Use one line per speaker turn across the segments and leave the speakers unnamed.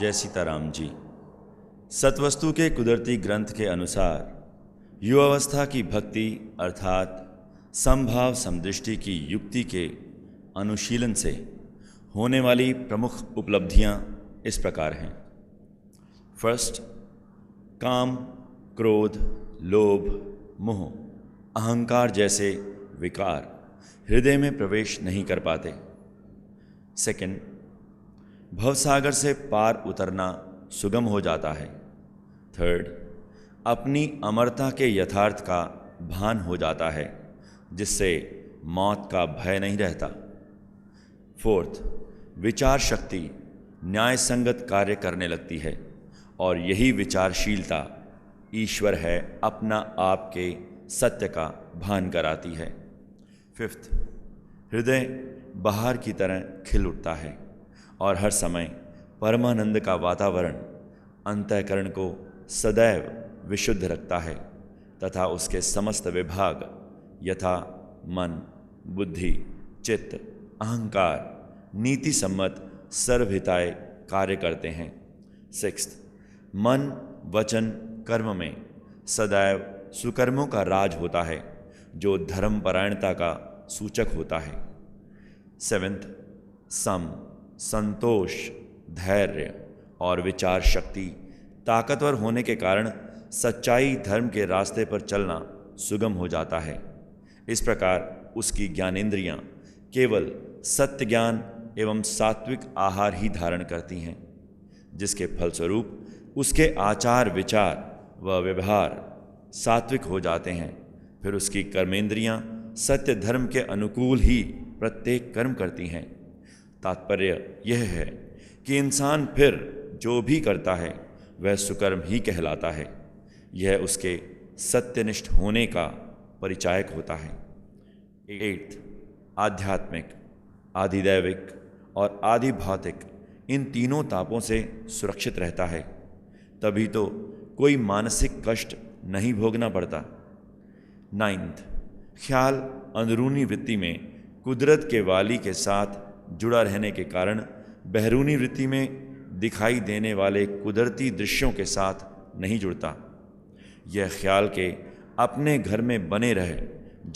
जय सीताराम जी। सतवस्तु के कुदरती ग्रंथ के अनुसार युवावस्था की भक्ति अर्थात समभाव समदृष्टि की युक्ति के अनुशीलन से होने वाली प्रमुख उपलब्धियां इस प्रकार हैं। फर्स्ट, काम, क्रोध, लोभ, मोह, अहंकार जैसे विकार हृदय में प्रवेश नहीं कर पाते। सेकंड, भवसागर से पार उतरना सुगम हो जाता है। थर्ड, अपनी अमरता के यथार्थ का भान हो जाता है जिससे मौत का भय नहीं रहता। फोर्थ, विचार शक्ति न्याय संगत कार्य करने लगती है और यही विचारशीलता ईश्वर है अपना आप के सत्य का भान कराती है। फिफ्थ, हृदय बहार की तरह खिल उठता है और हर समय परमानंद का वातावरण अंतःकरण को सदैव विशुद्ध रखता है तथा उसके समस्त विभाग यथा मन, बुद्धि, चित्त, अहंकार नीति सम्मत सर्वहिताय कार्य करते हैं। सिक्स्थ, मन, वचन, कर्म में सदैव सुकर्मों का राज होता है जो धर्मपरायणता का सूचक होता है। सेवेंथ, सम, संतोष, धैर्य और विचार शक्ति ताकतवर होने के कारण सच्चाई धर्म के रास्ते पर चलना सुगम हो जाता है। इस प्रकार उसकी ज्ञानेंद्रियां केवल सत्य ज्ञान एवं सात्विक आहार ही धारण करती हैं, जिसके फलस्वरूप उसके आचार विचार व व्यवहार सात्विक हो जाते हैं। फिर उसकी कर्मेंद्रियां सत्य धर्म के अनुकूल ही प्रत्येक कर्म करती हैं। तात्पर्य यह है कि इंसान फिर जो भी करता है वह सुकर्म ही कहलाता है। यह उसके सत्यनिष्ठ होने का परिचायक होता है। एट्थ, आध्यात्मिक, आधिदैविक और आधि भौतिक इन तीनों तापों से सुरक्षित रहता है, तभी तो कोई मानसिक कष्ट नहीं भोगना पड़ता। नाइन्थ, ख्याल अंदरूनी वृत्ति में कुदरत के वाली के साथ जुड़ा रहने के कारण बहरूनी वृत्ति में दिखाई देने वाले कुदरती दृश्यों के साथ नहीं जुड़ता। यह ख्याल के अपने घर में बने रहे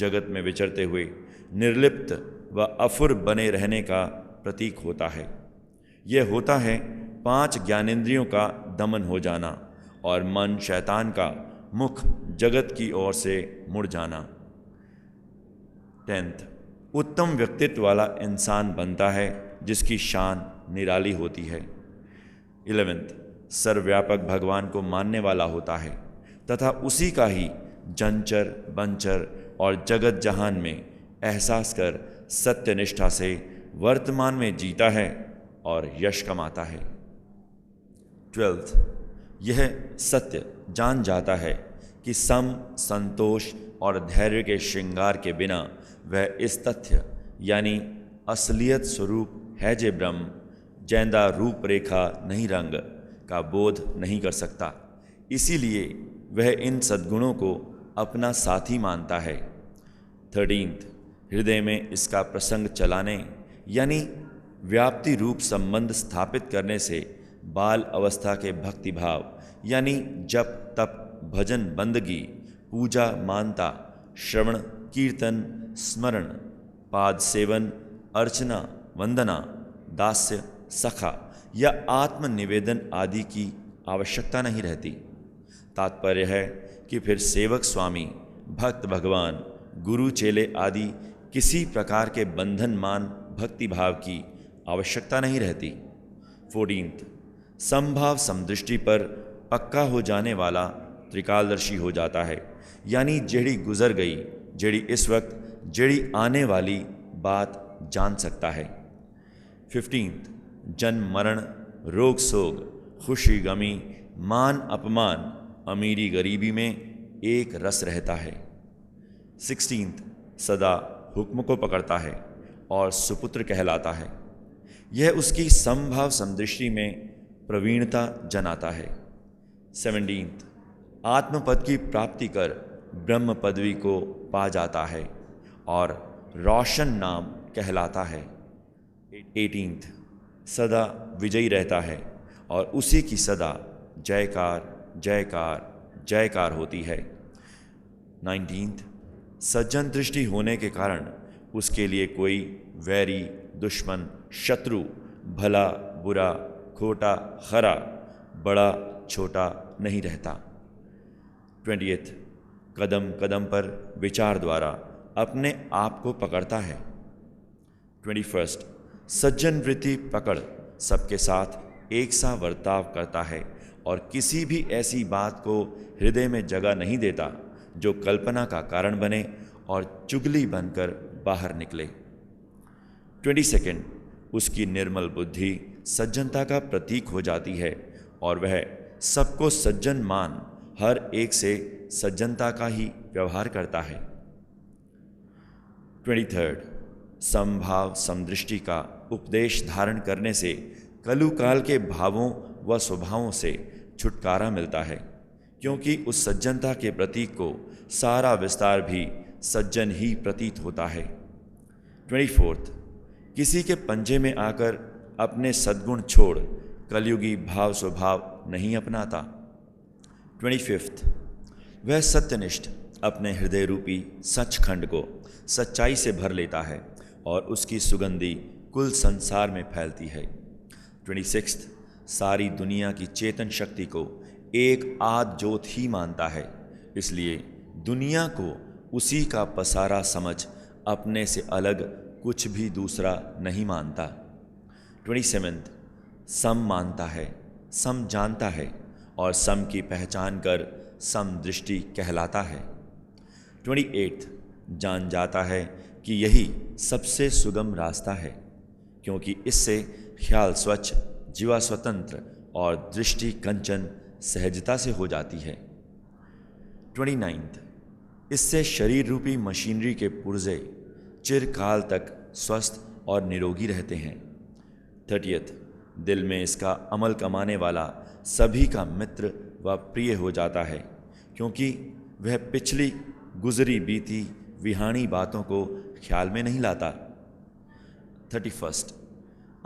जगत में विचरते हुए निर्लिप्त व अफुर बने रहने का प्रतीक होता है। यह होता है 5 ज्ञानेंद्रियों का दमन हो जाना और मन शैतान का मुख जगत की ओर से मुड़ जाना। 10th, उत्तम व्यक्तित्व वाला इंसान बनता है जिसकी शान निराली होती है। 11th, सर्वव्यापक भगवान को मानने वाला होता है तथा उसी का ही जंचर बंचर और जगत जहान में एहसास कर सत्यनिष्ठा से वर्तमान में जीता है और यश कमाता है। 12th, यह सत्य जान जाता है कि सम, संतोष और धैर्य के श्रृंगार के बिना वह इस तथ्य यानी असलियत स्वरूप है जे ब्रह्म जैंदा रूप रेखा नहीं रंग का बोध नहीं कर सकता। इसीलिए वह इन सद्गुणों को अपना साथी मानता है। 13th, हृदय में इसका प्रसंग चलाने यानी व्याप्ति रूप संबंध स्थापित करने से बाल अवस्था के भक्ति भाव यानी जप तप भजन बंदगी पूजा मानता श्रवण कीर्तन स्मरण पाद सेवन अर्चना वंदना दास्य सखा या आत्म निवेदन आदि की आवश्यकता नहीं रहती। तात्पर्य है कि फिर सेवक स्वामी भक्त भगवान गुरु चेले आदि किसी प्रकार के बंधनमान भक्ति भाव की आवश्यकता नहीं रहती। 14th, समभाव समदृष्टि पर पक्का हो जाने वाला त्रिकालदर्शी हो जाता है यानी जेड़ी गुजर गई जेड़ी इस वक्त जेड़ी आने वाली बात जान सकता है। 15th, जन्म मरण रोग सोग खुशी गमी मान अपमान अमीरी गरीबी में एक रस रहता है। 16th, सदा हुक्म को पकड़ता है और सुपुत्र कहलाता है। यह उसकी समभाव समदृष्टि में प्रवीणता जनाता है। 17th, आत्मपद की प्राप्ति कर ब्रह्म पदवी को पा जाता है और रोशन नाम कहलाता है। 18th, सदा विजयी रहता है और उसी की सदा जयकार जयकार जयकार होती है। 19th, सज्जन दृष्टि होने के कारण उसके लिए कोई वैरी, दुश्मन, शत्रु, भला बुरा, खोटा खरा, बड़ा छोटा नहीं रहता। 20th, कदम कदम पर विचार द्वारा अपने आप को पकड़ता है। 21st, सज्जन वृत्ति पकड़ सबके साथ एक सा वर्ताव करता है और किसी भी ऐसी बात को हृदय में जगह नहीं देता जो कल्पना का कारण बने और चुगली बनकर बाहर निकले। 22nd, उसकी निर्मल बुद्धि सज्जनता का प्रतीक हो जाती है और वह सबको सज्जन मान हर एक से सज्जनता का ही व्यवहार करता है। 23rd, समभाव समदृष्टि का उपदेश धारण करने से कलुकाल के भावों व स्वभावों से छुटकारा मिलता है, क्योंकि उस सज्जनता के प्रतीक को सारा विस्तार भी सज्जन ही प्रतीत होता है। 24th, किसी के पंजे में आकर अपने सद्गुण छोड़ कलयुगी भाव स्वभाव नहीं अपनाता। 25th, वह सत्यनिष्ठ अपने हृदय रूपी सचखंड को सच्चाई से भर लेता है और उसकी सुगंधी कुल संसार में फैलती है। 26th, सारी दुनिया की चेतन शक्ति को एक आद ज्योत ही मानता है, इसलिए दुनिया को उसी का पसारा समझ अपने से अलग कुछ भी दूसरा नहीं मानता। 27th, सम मानता है, सम जानता है और सम की पहचान कर समदृष्टि कहलाता है। 28th, जान जाता है कि यही सबसे सुगम रास्ता है, क्योंकि इससे ख्याल स्वच्छ, जीवा स्वतंत्र और दृष्टि कंचन सहजता से हो जाती है। 29th, इससे शरीर रूपी मशीनरी के पुर्जे चिरकाल तक स्वस्थ और निरोगी रहते हैं। 30th, दिल में इसका अमल कमाने वाला सभी का मित्र व प्रिय हो जाता है, क्योंकि वह पिछली गुजरी बीती विहानी बातों को ख्याल में नहीं लाता। 31st,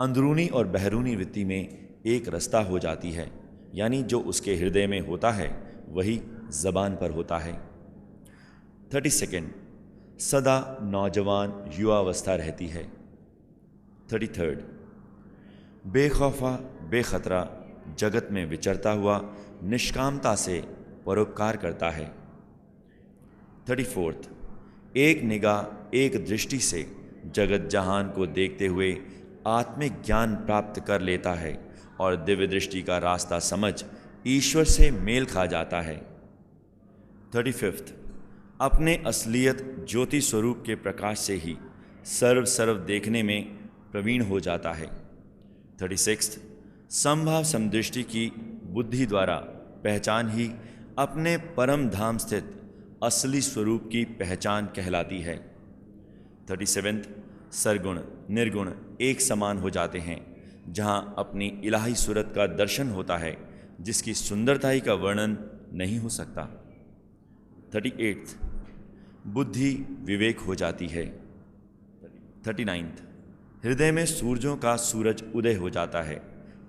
अंदरूनी और बहरूनी वृत्ति में एक रस्ता हो जाती है, यानी जो उसके हृदय में होता है वही जबान पर होता है। 32nd, सदा नौजवान युवावस्था रहती है। 33rd, बेखौफा बेखतरा जगत में विचरता हुआ निष्कामता से परोपकार करता है। 34th, एक निगाह एक दृष्टि से जगत जहान को देखते हुए आत्मिक ज्ञान प्राप्त कर लेता है और दिव्य दृष्टि का रास्ता समझ ईश्वर से मेल खा जाता है। 35th, अपने असलियत ज्योति स्वरूप के प्रकाश से ही सर्व देखने में प्रवीण हो जाता है। 36th, समभाव समदृष्टि की बुद्धि द्वारा पहचान ही अपने परम धाम स्थित असली स्वरूप की पहचान कहलाती है। 37th, सरगुण निर्गुण एक समान हो जाते हैं, जहाँ अपनी इलाही सूरत का दर्शन होता है, जिसकी सुंदरताई का वर्णन नहीं हो सकता। 38th, बुद्धि विवेक हो जाती है। 39th, हृदय में सूरजों का सूरज उदय हो जाता है,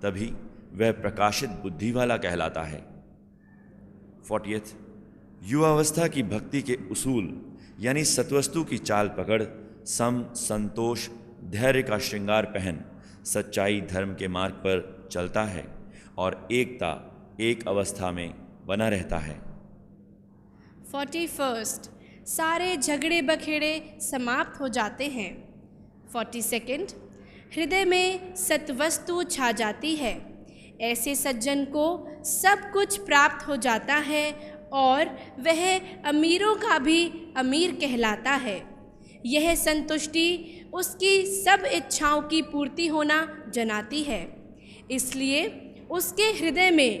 तभी वह प्रकाशित बुद्धि वाला कहलाता है। 40th, युवावस्था की भक्ति के उसूल यानी सत्वस्तु की चाल पकड़ सम संतोष धैर्य का श्रृंगार पहन सच्चाई धर्म के मार्ग पर चलता है और एकता एक अवस्था में बना रहता है।
41st, सारे झगड़े बखेड़े समाप्त हो जाते हैं। 42nd, हृदय में सत्वस्तु छा जाती है। ऐसे सज्जन को सब कुछ प्राप्त हो जाता है और वह अमीरों का भी अमीर कहलाता है। यह संतुष्टि उसकी सब इच्छाओं की पूर्ति होना जनाती है, इसलिए उसके हृदय में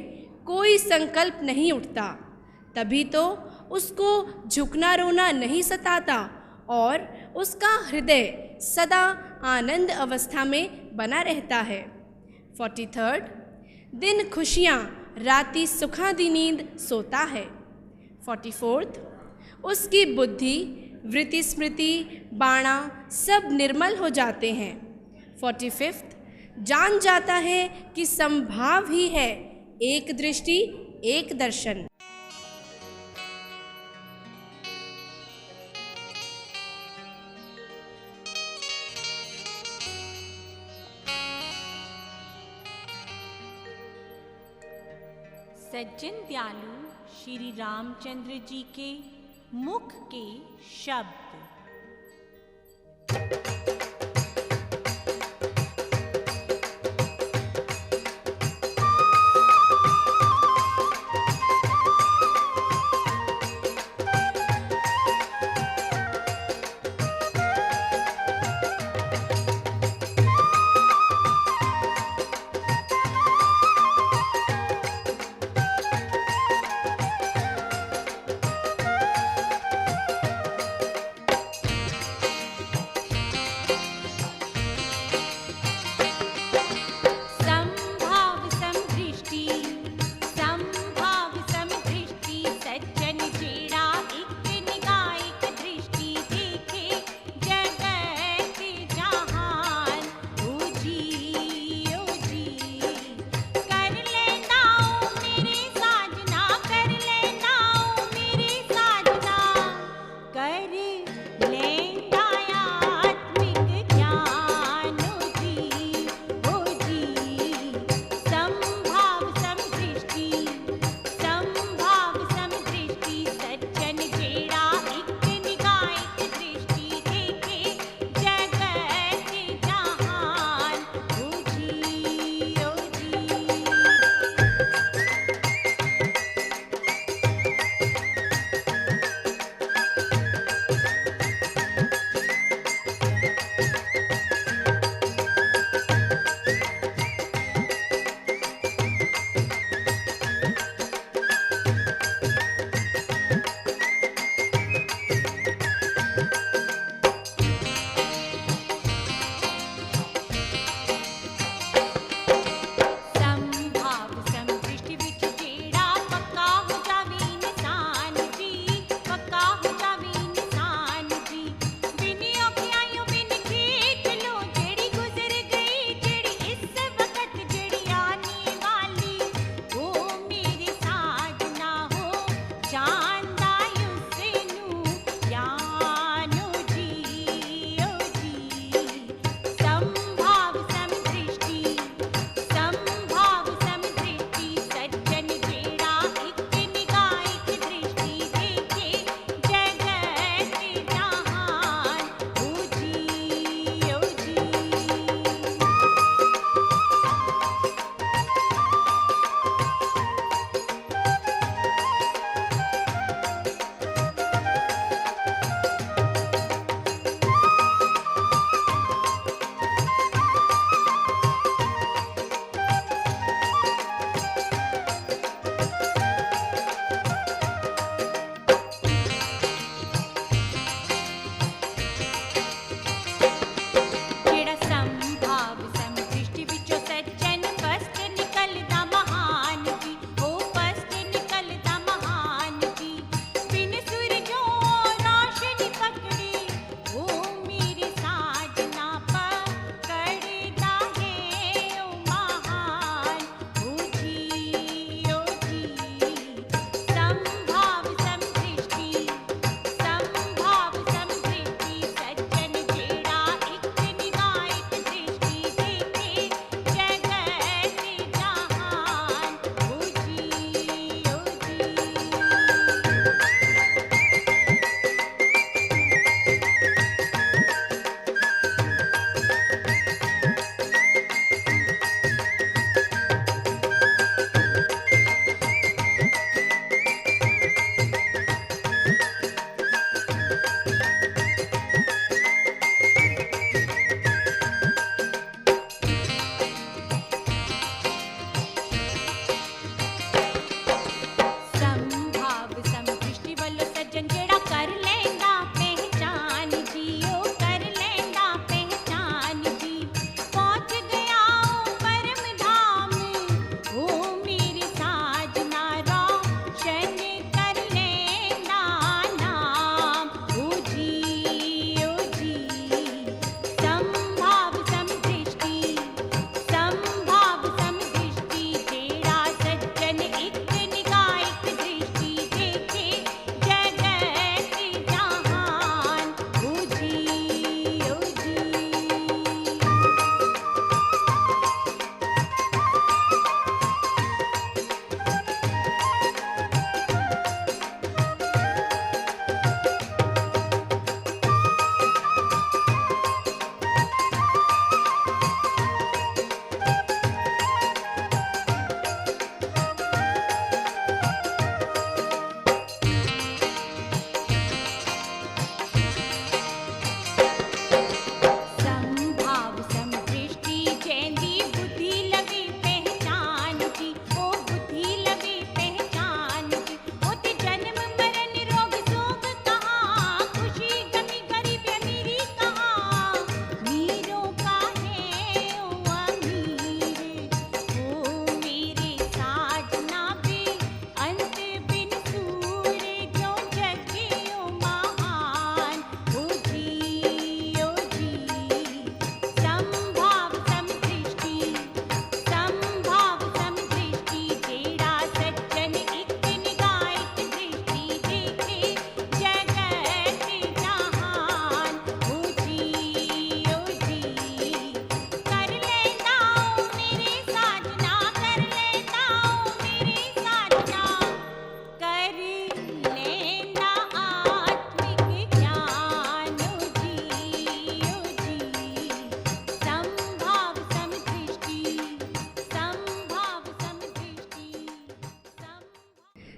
कोई संकल्प नहीं उठता, तभी तो उसको झुकना रोना नहीं सताता और उसका हृदय सदा आनंद अवस्था में बना रहता है। 43rd, दिन खुशियाँ राति सुखादी नींद सोता है। 44th, उसकी बुद्धि वृत्ति स्मृति बाणा सब निर्मल हो जाते हैं। 45th, जान जाता है कि संभाव ही है एक दृष्टि एक दर्शन।
सज्जन दयालु श्री रामचंद्र जी के मुख के शब्द।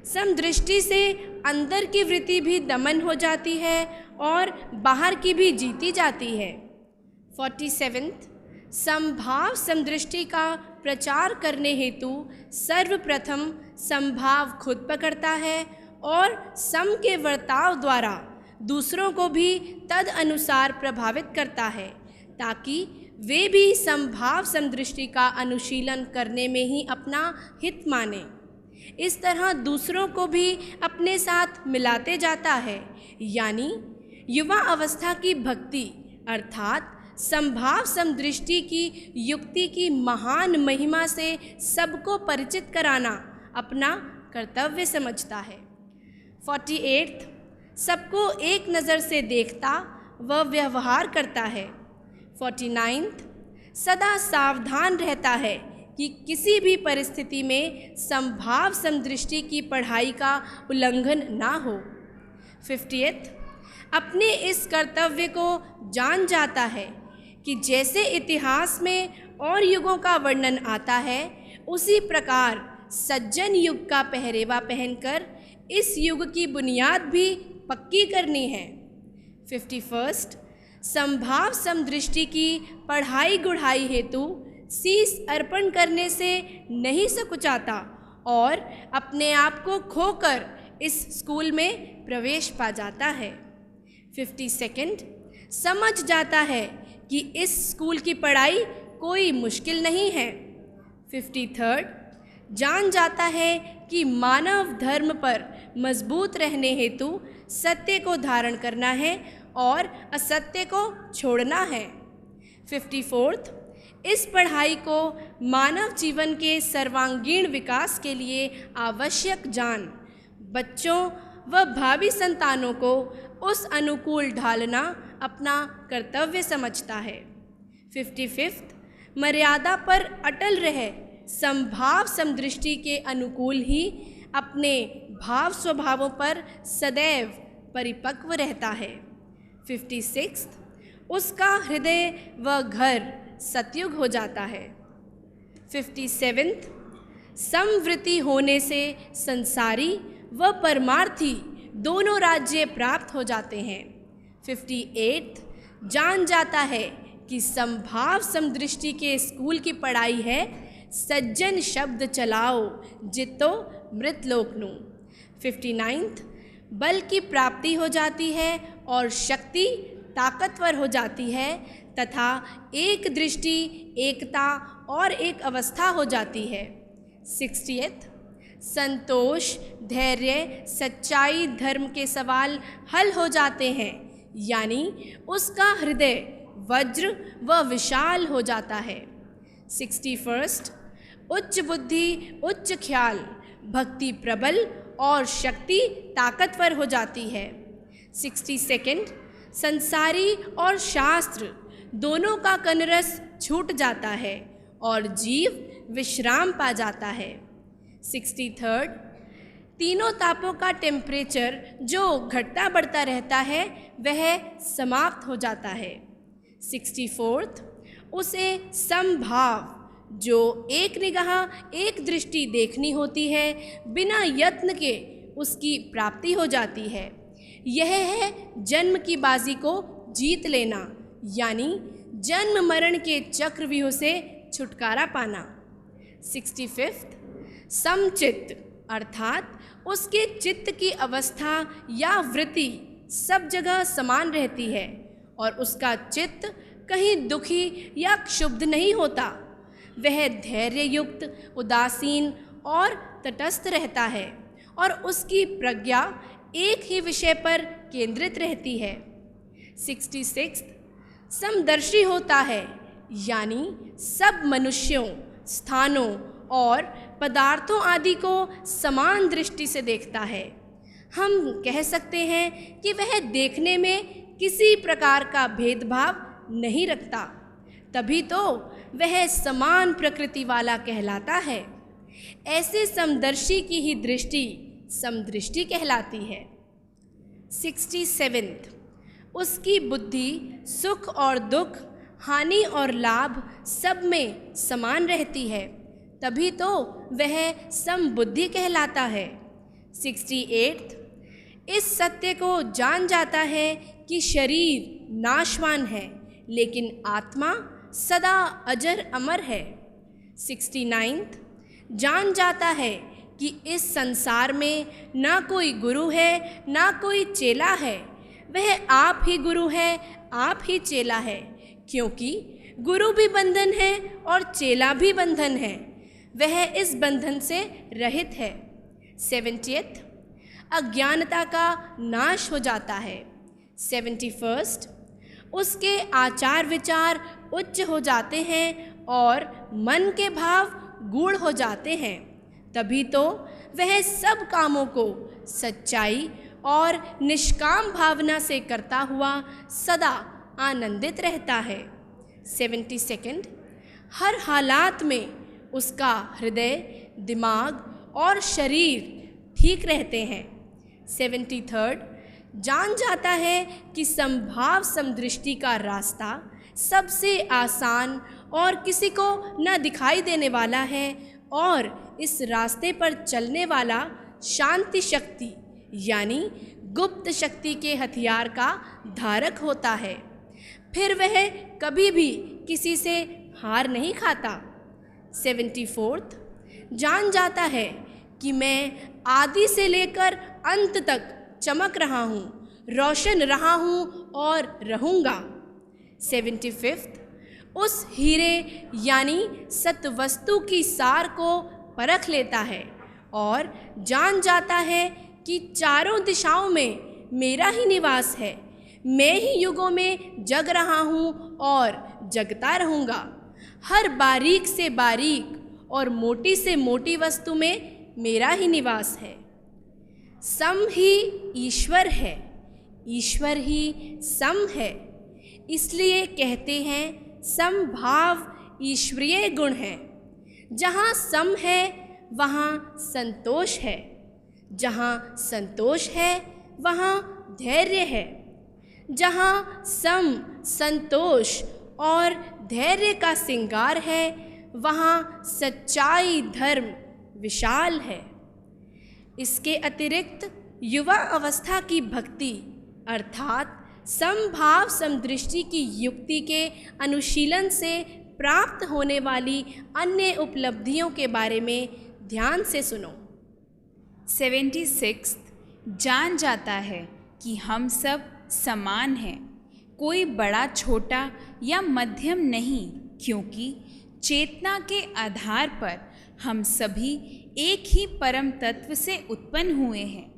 समदृष्टि से अंदर की वृत्ति भी दमन हो जाती है और बाहर की भी जीती जाती है। 47 समभाव समदृष्टि का प्रचार करने हेतु सर्वप्रथम समभाव खुद पकड़ता है और सम के वर्ताव द्वारा दूसरों को भी तद अनुसार प्रभावित करता है, ताकि वे भी समभाव समदृष्टि का अनुशीलन करने में ही अपना हित माने। इस तरह दूसरों को भी अपने साथ मिलाते जाता है, यानी युवा अवस्था की भक्ति अर्थात समभाव समदृष्टि की युक्ति की महान महिमा से सबको परिचित कराना अपना कर्तव्य समझता है। 48 सबको एक नज़र से देखता व व्यवहार करता है। 49 सदा सावधान रहता है कि किसी भी परिस्थिति में समभाव समदृष्टि की पढ़ाई का उल्लंघन ना हो। 50 अपने इस कर्तव्य को जान जाता है कि जैसे इतिहास में और युगों का वर्णन आता है, उसी प्रकार सज्जन युग का पहरेवा पहनकर इस युग की बुनियाद भी पक्की करनी है। 51 समभाव समदृष्टि की पढ़ाई गुढ़ाई हेतु शीश अर्पण करने से नहीं सकुचाता और अपने आप को खोकर इस स्कूल में प्रवेश पा जाता है। 52 समझ जाता है कि इस स्कूल की पढ़ाई कोई मुश्किल नहीं है। 53 जान जाता है कि मानव धर्म पर मजबूत रहने हेतु सत्य को धारण करना है और असत्य को छोड़ना है। 54 इस पढ़ाई को मानव जीवन के सर्वांगीण विकास के लिए आवश्यक जान बच्चों व भावी संतानों को उस अनुकूल ढालना अपना कर्तव्य समझता है। 55 मर्यादा पर अटल रहे समभाव समदृष्टि के अनुकूल ही अपने भाव स्वभावों पर सदैव परिपक्व रहता है। 56 उसका हृदय व घर सतयुग हो जाता है। 57 समवृत्ति होने से संसारी व परमार्थी दोनों राज्य प्राप्त हो जाते हैं। 58 जान जाता है कि समभाव समदृष्टि के स्कूल की पढ़ाई है सज्जन शब्द चलाओ जितो मृतलोकनु। 59 बल की प्राप्ति हो जाती है और शक्ति ताकतवर हो जाती है तथा एक दृष्टि एकता और एक अवस्था हो जाती है। 60 संतोष धैर्य सच्चाई धर्म के सवाल हल हो जाते हैं, यानी उसका हृदय वज्र व विशाल हो जाता है। 61 उच्च बुद्धि उच्च ख्याल भक्ति प्रबल और शक्ति ताकतवर हो जाती है। 62 संसारी और शास्त्र दोनों का कनरस छूट जाता है और जीव विश्राम पा जाता है। 63 तीनों तापों का टेम्परेचर जो घटता बढ़ता रहता है वह समाप्त हो जाता है। 64 उसे समभाव जो एक निगाह एक दृष्टि देखनी होती है बिना यत्न के उसकी प्राप्ति हो जाती है। यह है जन्म की बाजी को जीत लेना, यानी जन्म मरण के चक्रव्यूह से छुटकारा पाना। 65 समचित्त अर्थात उसके चित्त की अवस्था या वृत्ति सब जगह समान रहती है और उसका चित्त कहीं दुखी या क्षुब्ध नहीं होता। वह धैर्य युक्त उदासीन और तटस्थ रहता है और उसकी प्रज्ञा एक ही विषय पर केंद्रित रहती है। 66 समदर्शी होता है, यानी सब मनुष्यों स्थानों और पदार्थों आदि को समान दृष्टि से देखता है। हम कह सकते हैं कि वह देखने में किसी प्रकार का भेदभाव नहीं रखता, तभी तो वह समान प्रकृति वाला कहलाता है। ऐसे समदर्शी की ही दृष्टि समदृष्टि कहलाती है। 67 उसकी बुद्धि सुख और दुख हानि और लाभ सब में समान रहती है, तभी तो वह समबुद्धि कहलाता है। 68, इस सत्य को जान जाता है कि शरीर नाशवान है लेकिन आत्मा सदा अजर अमर है। 69, जान जाता है कि इस संसार में ना कोई गुरु है ना कोई चेला है, वह आप ही गुरु है, आप ही चेला है, क्योंकि गुरु भी बंधन है और चेला भी बंधन है, वह इस बंधन से रहित है। 70, अज्ञानता का नाश हो जाता है। 71, उसके आचार विचार उच्च हो जाते हैं और मन के भाव गूढ़ हो जाते हैं, तभी तो वह सब कामों को सच्चाई और निष्काम भावना से करता हुआ सदा आनंदित रहता है। 72, हर हालात में उसका हृदय, दिमाग और शरीर ठीक रहते हैं। 73, जान जाता है कि समभाव समदृष्टि का रास्ता सबसे आसान और किसी को न दिखाई देने वाला है और इस रास्ते पर चलने वाला शांति शक्ति यानी गुप्त शक्ति के हथियार का धारक होता है। फिर वह कभी भी किसी से हार नहीं खाता। 74, जान जाता है कि मैं आदि से लेकर अंत तक चमक रहा हूँ, रोशन रहा हूँ और रहूँगा। 75, उस हीरे यानी सत्वस्तु की सार को परख लेता है और जान जाता है कि चारों दिशाओं में मेरा ही निवास है, मैं ही युगों में जग रहा हूँ और जगता रहूँगा। हर बारीक से बारीक और मोटी से मोटी वस्तु में मेरा ही निवास है। सम ही ईश्वर है, ईश्वर ही सम है, इसलिए कहते हैं समभाव ईश्वरीय गुण है। जहाँ सम है वहाँ संतोष है, जहाँ संतोष है वहाँ धैर्य है। जहाँ सम, संतोष और धैर्य का सिंगार है वहाँ सच्चाई, धर्म विशाल है। इसके अतिरिक्त युवा अवस्था की भक्ति अर्थात समभाव समदृष्टि की युक्ति के अनुशीलन से प्राप्त होने वाली अन्य उपलब्धियों के बारे में ध्यान से सुनो।
76, जान जाता है कि हम सब समान हैं, कोई बड़ा छोटा या मध्यम नहीं, क्योंकि चेतना के आधार पर हम सभी एक ही परम तत्व से उत्पन्न हुए हैं।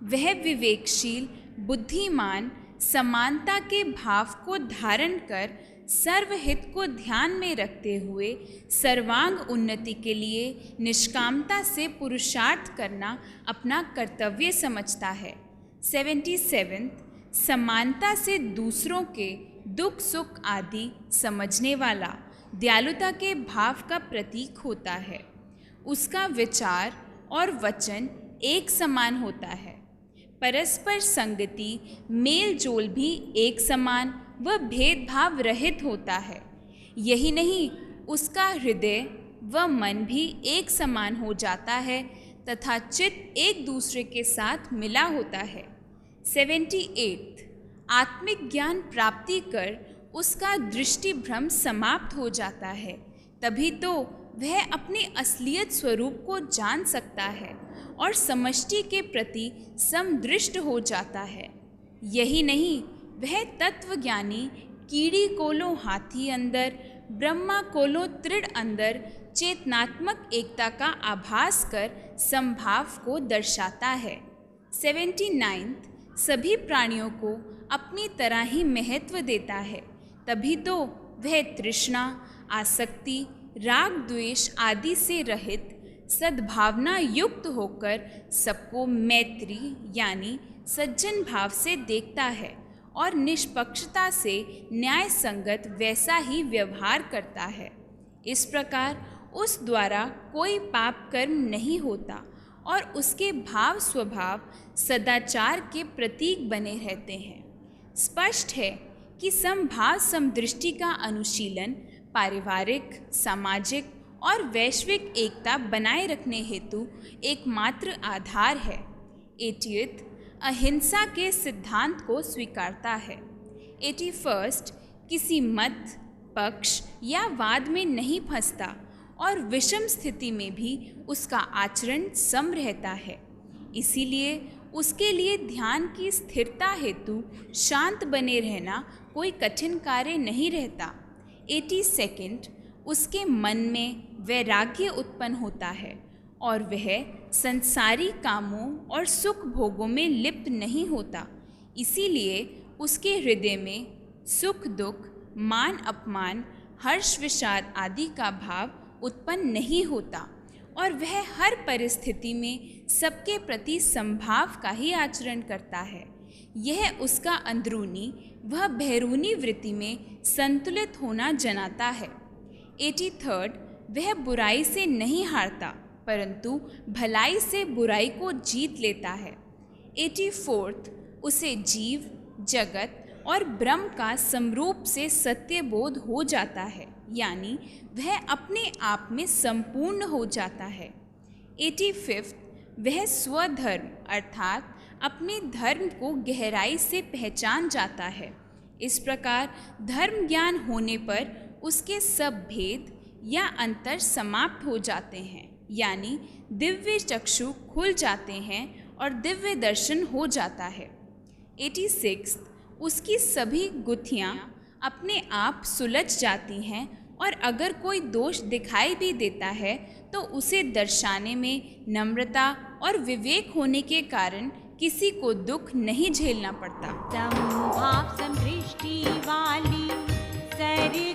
वह विवेकशील, बुद्धिमान, समानता के भाव को धारण कर सर्वहित को ध्यान में रखते हुए सर्वांग उन्नति के लिए निष्कामता से पुरुषार्थ करना अपना कर्तव्य समझता है। 77, समानता से दूसरों के दुख सुख आदि समझने वाला दयालुता के भाव का प्रतीक होता है। उसका विचार और वचन एक समान होता है। परस्पर संगति, मेल जोल भी एक समान व भेदभाव रहित होता है। यही नहीं, उसका हृदय व मन भी एक समान हो जाता है तथा चित्त एक दूसरे के साथ मिला होता है। 78, आत्मिक ज्ञान प्राप्ति कर उसका दृष्टि भ्रम समाप्त हो जाता है, तभी तो वह अपने असलियत स्वरूप को जान सकता है और समष्टि के प्रति समदृष्ट हो जाता है। यही नहीं, वह तत्वज्ञानी कीड़ी कोलो हाथी अंदर, ब्रह्मा कोलो तृण अंदर चेतनात्मक एकता का आभास कर संभाव को दर्शाता है। 79, सभी प्राणियों को अपनी तरह ही महत्व देता है, तभी तो वह तृष्णा, आसक्ति, राग द्वेष आदि से रहित सद्भावना युक्त होकर सबको मैत्री यानी सज्जन भाव से देखता है और निष्पक्षता से न्याय संगत वैसा ही व्यवहार करता है। इस प्रकार उस द्वारा कोई पाप कर्म नहीं होता और उसके भाव स्वभाव सदाचार के प्रतीक बने रहते हैं। स्पष्ट है कि समभाव समदृष्टि का अनुशीलन पारिवारिक, सामाजिक और वैश्विक एकता बनाए रखने हेतु एकमात्र आधार है। 80th, अहिंसा के सिद्धांत को स्वीकारता है। 81st, किसी मत, पक्ष या वाद में नहीं फंसता और विषम स्थिति में भी उसका आचरण सम रहता है। इसीलिए उसके लिए ध्यान की स्थिरता हेतु शांत बने रहना कोई कठिन कार्य नहीं रहता। 82nd, उसके मन में वैराग्य उत्पन्न होता है और वह संसारी कामों और सुख भोगों में लिप्त नहीं होता। इसीलिए उसके हृदय में सुख दुख, मान अपमान, हर्ष विषाद आदि का भाव उत्पन्न नहीं होता और वह हर परिस्थिति में सबके प्रति समभाव का ही आचरण करता है। यह उसका अंदरूनी वह बैरूनी वृत्ति में संतुलित होना जनाता है। 83rd, वह बुराई से नहीं हारता परंतु भलाई से बुराई को जीत लेता है। 84th, उसे जीव, जगत और ब्रह्म का समरूप से सत्य बोध हो जाता है, यानी वह अपने आप में संपूर्ण हो जाता है। 85th, वह स्वधर्म अर्थात अपने धर्म को गहराई से पहचान जाता है। इस प्रकार धर्म ज्ञान होने पर उसके सब भेद या अंतर समाप्त हो जाते हैं, यानी दिव्य चक्षु खुल जाते हैं और दिव्य दर्शन हो जाता है। 86th, उसकी सभी गुत्थियाँ अपने आप सुलझ जाती हैं और अगर कोई दोष दिखाई भी देता है तो उसे दर्शाने में नम्रता और विवेक होने के कारण किसी को दुख नहीं झेलना पड़ता।
समभाव समदृष्टि वाली सर